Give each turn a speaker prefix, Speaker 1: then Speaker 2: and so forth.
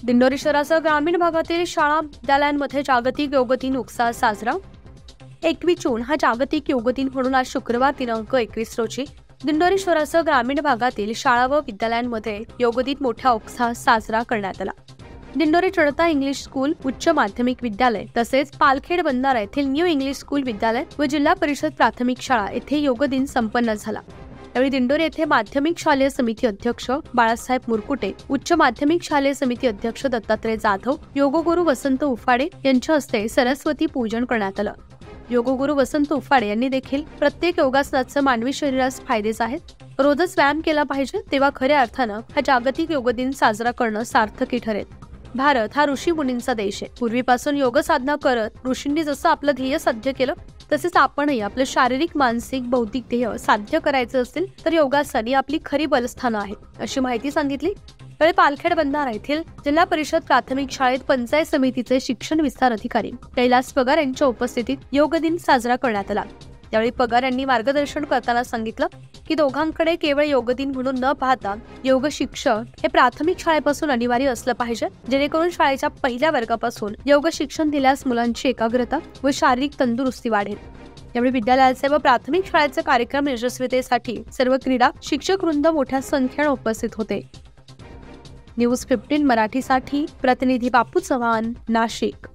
Speaker 1: दिंडोरी शहरासह ग्रामीण भागातील शाळा विद्यालयांमध्ये जागतिक योग दिन उत्साहात साजरा। 21 जून हा जागतिक योग दिन म्हणून आज शुक्रवार दिनांक 21 रोजी दिंडोरी शहरासह ग्रामीण भागातील शाळा व विद्यालयांमध्ये योग दिन मोठ्या उत्साहात साजरा करण्यात आला। दिंडोरी जनता इंग्लिश स्कूल उच्च माध्यमिक विद्यालय तसेच पालखेड बंधारा येथील न्यू इंग्लिश स्कूल विद्यालय व जिल्हा परिषद प्राथमिक शाळा येथे योग दिन संपन्न झाला। यावेळी दिंडोरी येथे माध्यमिक शालेय समिती अध्यक्ष बाळासाहेब मुरकुटे, उच्च माध्यमिक शालेय समिती अध्यक्ष दत्तात्रय जाधव, योगगुरू वसंत उफाडे यांच्या हस्ते सरस्वती पूजन करण्यात आलं। योगगुरू वसंत उफाडे यांनी देखील प्रत्येक योगासनाचे मानवी शरीरास फायदेच आहेत, रोजच व्यायाम केला पाहिजे, तेव्हा खऱ्या अर्थानं हा जागतिक योग दिन साजरा करणं सार्थकी ठरेल। भारत हा ऋषी मुनींचा देश आहे। पूर्वीपासून योग साधना करत ऋषींनी जसं आपलं ध्येय साध्य केलं तसेच आपणही आपलं शारीरिक, मानसिक, बौद्धिक ध्येय साध्य करायचं असेल तर योगासन ही आपली खरी बलस्थानं आहेत, अशी माहिती सांगितली। यावेळी पालखेड बंधारा येथील जिल्हा परिषद प्राथमिक शाळेत पंचायत समितीचे शिक्षण विस्तार अधिकारी कैलास पगार यांच्या उपस्थितीत योग दिन साजरा करण्यात आला। त्यावेळी पगार यांनी मार्गदर्शन करताना सांगितलं की दोघांकडे केवळ योग दिन म्हणून न पाहता योग शिक्षण हे प्राथमिक शाळेपासून अनिवार्य असलं पाहिजे, जेणेकरून शाळेच्या पहिल्या वर्गापासून योग शिक्षण दिल्यास मुलांची एकाग्रता व शारीरिक तंदुरुस्ती वाढेल। यावेळी विद्यालयाचे व प्राथमिक शाळेचे कार्यक्रम यशस्वीतेसाठी सर्व क्रीडा शिक्षक वृंद मोठ्या संख्येने उपस्थित होते। न्यूज 15 मराठीसाठी प्रतिनिधी बापू चव्हाण, नाशिक।